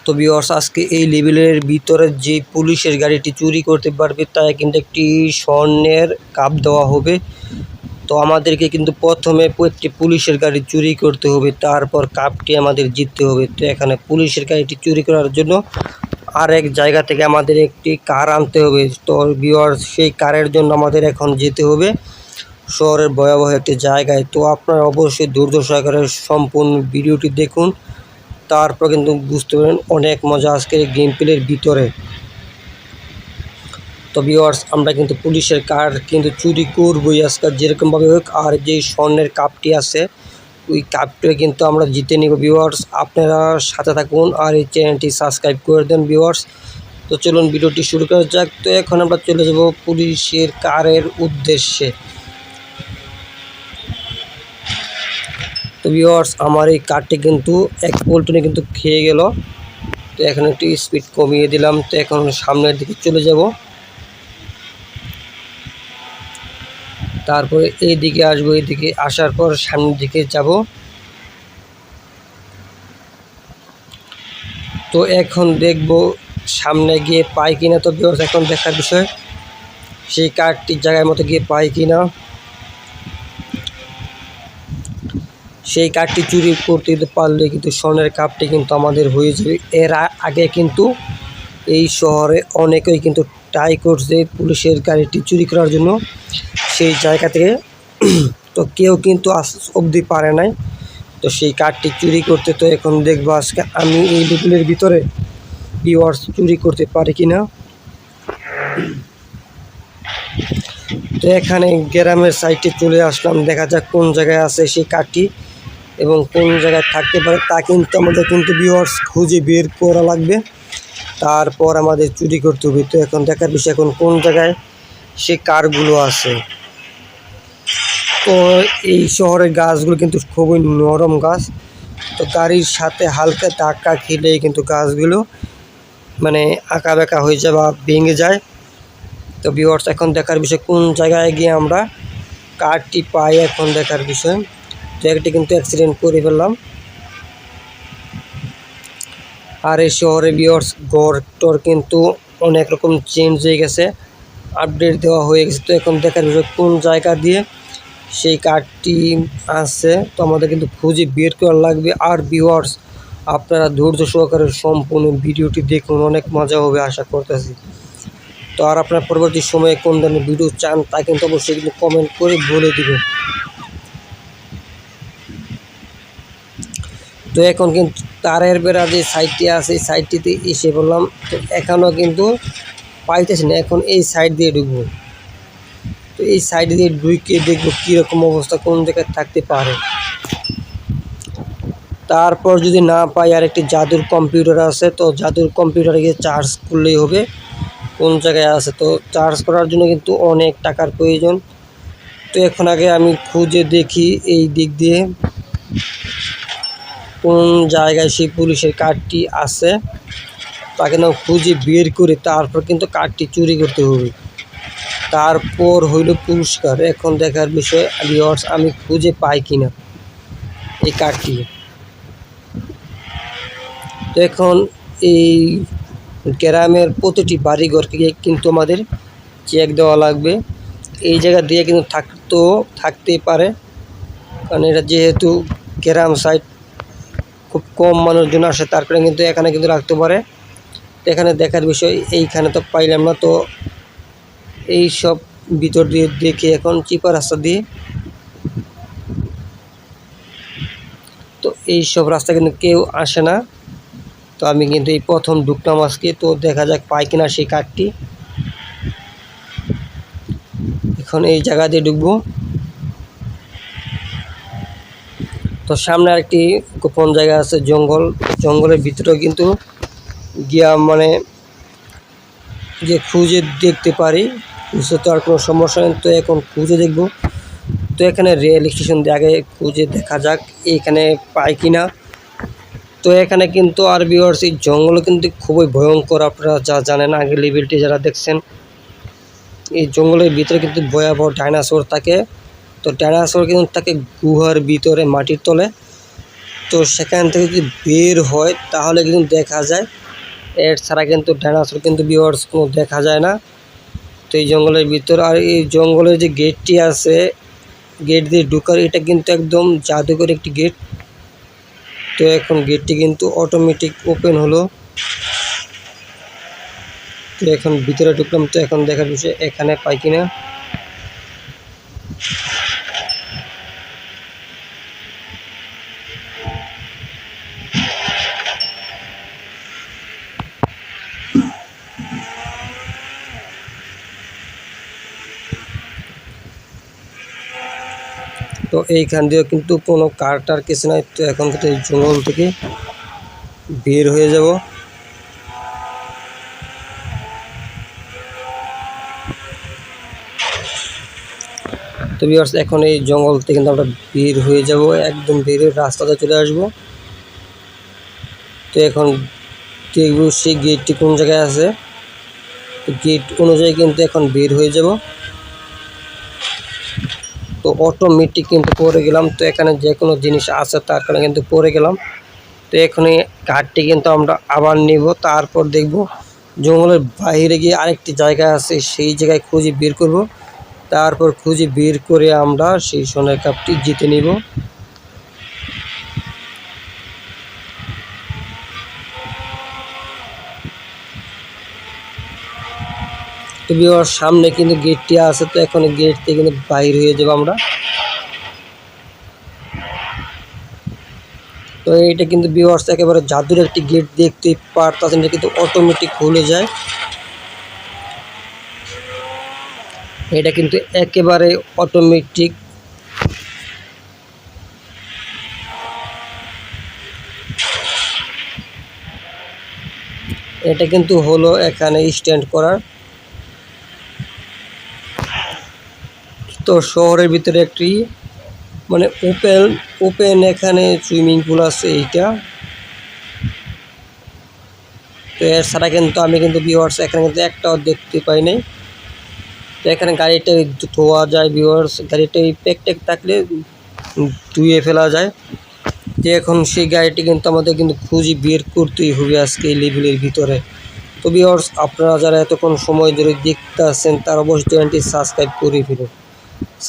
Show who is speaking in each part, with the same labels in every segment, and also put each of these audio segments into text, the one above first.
Speaker 1: তো ভিউয়ার্স, আজকে এই লেভেলের ভিতরে যে পুলিশের গাড়িটি চুরি করতে পারবে তাই কিন্তু একটি স্বর্ণের কাপ দেওয়া হবে। তো আমাদেরকে কিন্তু প্রথমে একটি পুলিশের গাড়ি চুরি করতে হবে, তারপর কাপটি আমাদের জিততে হবে। তো এখানে পুলিশের গাড়িটি চুরি করার জন্য আরেক জায়গা থেকে আমাদের একটি কার আনতে হবে। তো ভিউয়ার্স, সেই কারের জন্য আমাদের এখন যেতে হবে শহরের ভয়াবহ একটি জায়গায়। তো আপনারা অবশ্যই ধৈর্য সহকারে সম্পূর্ণ ভিডিওটি দেখুন, তারপর কিন্তু বুঝতে পারেন অনেক মজা আজকের গেম প্লের ভিতরে। তো ভিউয়ার্স, আমরা কিন্তু পুলিশের কার কিন্তু চুরি করবই আজকে যেরকমভাবে হোক। আর যে স্বর্ণের কাপটি আছে ওই কাপটা কিন্তু আমরা জিতে নিব। ভিউয়ার্স, আপনারা সাথে থাকুন আর এই চ্যানেলটি সাবস্ক্রাইব করে দেন ভিউয়ার্স। তো চলুন ভিডিওটি শুরু করা যাক। তো এখন আমরা চলে যাব পুলিশের কারের উদ্দেশ্যে। তো ভিউয়ার্স, আমার এই কারটি কিন্তু এক পল্টনে কিন্তু খেয়ে গেল। তো এখন একটু স্পিড কমিয়ে দিলাম। তো এখন সামনের দিকে চলে যাব, তারপরে এই দিকে আসবো, এইদিকে আসার পর সামনের দিকে যাব। তো এখন দেখব সামনে গিয়ে পাই কিনা। তো ভিউয়ার্স, এখন দেখার বিষয় সেই কারটির জায়গার মতো গিয়ে পাই কিনা। সেই কার্ডটি চুরি করতে পারলে কিন্তু স্বর্ণের কাপটি কিন্তু আমাদের হয়ে যাবে। এর আগে কিন্তু এই শহরে অনেকেই কিন্তু ট্রাই করছে পুলিশের গাড়িটি চুরি করার জন্য সেই জায়গা থেকে, তো কেউ কিন্তু আজ অবধি পারে নাই তো সেই কার্ডটি চুরি করতে। তো এখন দেখবো আজকে আমি এই লেভেলের ভিতরে ভিউয়ার্স চুরি করতে পারি কিনা। তো এখানে গ্রামের সাইডে চলে আসলাম, দেখা যাক কোন জায়গায় আছে সেই কার্ডটি এবং কোন জায়গায় থাকতে পারে তা কিন্তু আমাদের কিন্তু ভিউয়ার্স খুঁজে বের করা লাগবে, তারপর আমাদের চুরি করতে হবে। তো এখন দেখার বিষয় এখন কোন জায়গায় সে কারগুলো আছে। তো এই শহরের গাছগুলো কিন্তু খুবই নরম গাছ, তো গাড়ির সাথে হালকা ধাক্কা খেলেই কিন্তু গাছগুলো মানে আঁকা বাঁকা হয়ে যায় বা ভেঙে যায়। তো ভিউয়ার্স, এখন দেখার বিষয় কোন জায়গায় গিয়ে আমরা কারটি পাই, এখন দেখার বিষয়। জায়গাটি কিন্তু অ্যাক্সিডেন্ট করে ফেললাম। আর এই শহরে ভিউয়ার্স ঘর কিন্তু অনেক রকম চেঞ্জ হয়ে গেছে, আপডেট দেওয়া হয়ে গেছে। তো এখন দেখার বিষয় কোন জায়গা দিয়ে সেই কার্ডটি আছে, তো আমাদের কিন্তু খুঁজে বের করা লাগবে। আর ভিউয়ার্স, আপনারা ধৈর্য সহকারে সম্পূর্ণ ভিডিওটি দেখুন, অনেক মজা হবে আশা করতেছি। তো আর আপনার পরবর্তী সময়ে কোন ধরনের ভিডিও চান তা কিন্তু অবশ্যই কিন্তু কমেন্ট করে বলে দিবেন। তো এখন কিন্তু তারের বেড়া যে সাইডটি আছে এই সাইডটিতে এসে বললাম, তো এখনও কিন্তু পাইতেছি না। এখন এই সাইড দিয়ে ঢুকবো, তো এই সাইড দিয়ে ঢুকে দেখবো কীরকম অবস্থা, কোন জায়গায় থাকতে পারে। তারপর যদি না পাই, আর একটি জাদুর কম্পিউটার আছে, তো জাদুর কম্পিউটারে গিয়ে চার্জ করলেই হবে কোন জায়গায় আছে। তো চার্জ করার জন্য কিন্তু অনেক টাকার প্রয়োজন। তো এখন আগে আমি খুঁজে দেখি এই দিক দিয়ে কোন জায়গায় সেই পুলিশের কার্ডটি আছে, তাকে না খুঁজে বের করে তারপর কিন্তু কার্ডটি চুরি করতে হবে, তারপর হইল পুরস্কার। এখন দেখার বিষয় ভিউয়ার্স আমি খুঁজে পাই কিনা এই কার্ডটি। তো এখন এই গ্রামের প্রতিটি বাড়িঘরকে কিন্তু আমাদের চেক দেওয়া লাগবে। এই জায়গা দিয়ে কিন্তু থাকতেই পারে, কারণ এটা যেহেতু গ্রাম সাইড খুব কম মানুষজন আসে, তারপরে কিন্তু এখানে কিন্তু রাখতে পারে। তো এখানে দেখার বিষয় এইখানে তো পাইলাম না, তো এই সব ভিতর দিয়ে দেখে এখন চিপা রাস্তা দিয়ে, তো এই সব রাস্তা কিন্তু কেউ আসে না। তো আমি কিন্তু এই প্রথম ঢুকলাম আজকে, তো দেখা যাক পাই কিনা সেই কার্ডটি। এখন এই জায়গা দিয়ে ঢুকবো। তো সামনে আরেকটি গোপন জায়গা আছে, জঙ্গলের ভিতরেও কিন্তু গিয়া মানে যে খুঁজে দেখতে পারি, বুঝতে তো আর কোনো সমস্যা নেই। তো এখন খুঁজে দেখব। তো এখানে রেল স্টেশন দিয়ে আগে খুঁজে দেখা যাক এখানে পাই কিনা। তো এখানে কিন্তু আর ভিউয়ার্স এই জঙ্গল কিন্তু খুবই ভয়ঙ্কর, আপনারা যা জানেন আগে লেভেলটি যারা দেখছেন, এই জঙ্গলের ভিতরে কিন্তু ভয়াবহ ডাইনোসর থাকে। তো ডাইনোসর কিন্তু থাকে গুহার ভিতরে মাটির তলে। তো সেখান থেকে যদি বের হয় তাহলে কিন্তু দেখা যায়, এর ছাড়া কিন্তু ডাইনোসর কিন্তু ভিউয়ার্স কোনো দেখা যায় না। তো এই জঙ্গলের ভিতর, আর এই জঙ্গলের যে গেটটি আছে, গেট দিয়ে ঢুকার, এটা কিন্তু একদম জাদুকর একটি গেট। তো এখন গেটটি কিন্তু অটোমেটিক ওপেন হলো। তো এখন ভিতরে ঢুকলাম। তো এখন দেখার বিষয় এখানে পাই কিনা। তো এইখান দিয়েও কিন্তু কোনো কারটার কিছু নাই। তো এখন কিন্তু এই জঙ্গল থেকে বের হয়ে যাব। তো ভিউয়ার্স এখন এই জঙ্গল থেকে কিন্তু আমরা বের হয়ে যাব, একদম বের হয়ে রাস্তাতে চলে আসব। তো এখন দেখব সেই গেটটি কোন জায়গায় আছে। তো গেট অনুযায়ী কিন্তু এখন বের হয়ে যাব। তো অটোমেটিক কিন্তু পড়ে গেলাম। তো এখানে যে কোনো জিনিস আছে তার কারণে কিন্তু পড়ে গেলাম। তো এখানে কার্ডটি কিন্তু আমরা আবার নিব, তারপর দেখব জঙ্গলের বাইরে গিয়ে আরেকটি জায়গা আছে, সেই জায়গায় খুঁজে বের করব। তারপর খুঁজে বের করে আমরা সেই সোনার কাপটি জিতে নিব। তো ভিউয়ার্স সামনে কিন্তু গেটটি আছে। তো এখন গেট থেকে কিন্তু বাইর হয়ে যাব আমরা। তো এইটা কিন্তু ভিউয়ার্স একেবারে জাদুর একটি গেট, দেখতে পারতেছেন, এটা কিন্তু অটোমেটিক খুলে যায়। এটা কিন্তু একেবারে অটোমেটিক। এটা কিন্তু হলো এখানে স্ট্যান্ড করার। তো শহরের ভিতরে একটি মানে ওপেন এখানে সুইমিং পুল আছে এইটা। তো এর ছাড়া কিন্তু আমি কিন্তু ভিউয়ার্স এখানে কিন্তু একটাও দেখতে পাই নাই। তো এখানে গাড়িটা ধোয়া যায় ভিউয়ার্স, গাড়িটা প্যাক থাকলে ধুয়ে ফেলা যায়। যে এখন সেই গাড়িটি কিন্তু আমাদের কিন্তু খুঁজে বের করতেই হবে আজকে এই লেভেলের ভিতরে। তো ভিউয়ার্স আপনারা যারা এতক্ষণ সময় ধরে দেখতে আসছেন তারা অবশ্যই চ্যানেলটি সাবস্ক্রাইব করে ফেলুন।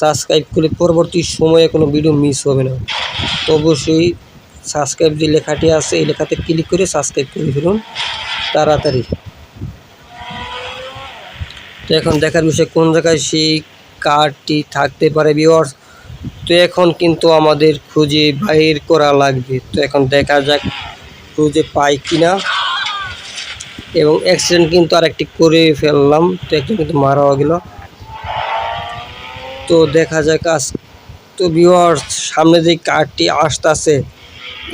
Speaker 1: সাবস্ক্রাইব করলে পরবর্তী সময়ে কোনো ভিডিও মিস হবে না। তো অবশ্যই সাবস্ক্রাইব যে লেখাটি আছে এই লেখাতে ক্লিক করে সাবস্ক্রাইব করে ফেলুন তাড়াতাড়ি। তো এখন দেখার বিষয় কোন জায়গায় সেই কার্ডটি থাকতে পারে ভিউয়ার্স। তো এখন কিন্তু আমাদের খুঁজে বাইর করা লাগবে। তো এখন দেখা যাক খুঁজে পাই কিনা। এবং অ্যাক্সিডেন্ট কিন্তু আরেকটি করে ফেললাম, তো একজন কিন্তু মারাও গেল। তো দেখা যাক তো ভিউয়ার্স সামনে যে কার্ডটি আসতেছে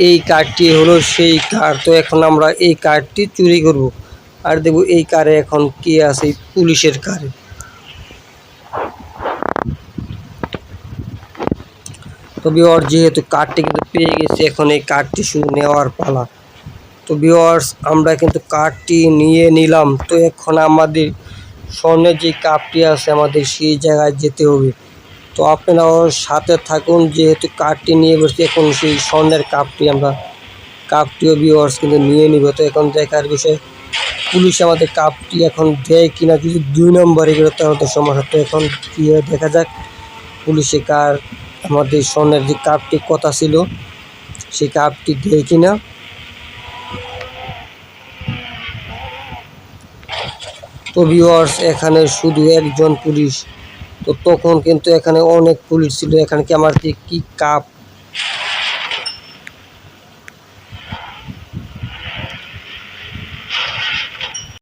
Speaker 1: এই কার্ডটি হলো সেই কার। তো এখন আমরা এই কার্ডটি চুরি করব, আর দেখব এই কারে এখন কি আছে, পুলিশের কারে। তো ভিউয়ার্স যেহেতু কার্ডটি কিন্তু পেয়ে গেছি, এখন এই কার্ডটি শুধু নেওয়ার পালা। তো ভিউয়ার্স আমরা কিন্তু কার্ডটি নিয়ে নিলাম। তো এখন আমাদের স্বর্ণের যে কাপটি আছে আমাদের সেই জায়গায় যেতে হবে। তো আপনারাও সাথে থাকুন, যেহেতু কার্ডটি নিয়ে বসছি এখন সেই স্বর্ণের কাপটিও ভিউয়ার্স কিন্তু নিয়ে নিব। তো এখন দেখার বিষয় পুলিশ আমাদের কাপটি এখন দেয় কিনা, যদি 2 নম্বরে গেল তাহলে তো সমস্যা। তো এখন কী হয় দেখা যাক পুলিশে কার আমাদের স্বর্ণের যে কাপটি কথা ছিল সেই কাপটি দেয় কিনা। তো ভিউয়ার্স এখানে শুধু একজন পুলিশ। তো তখন কিন্তু এখানে অনেক পুলিশ ছিল, এখানে কি আমার কি কাপ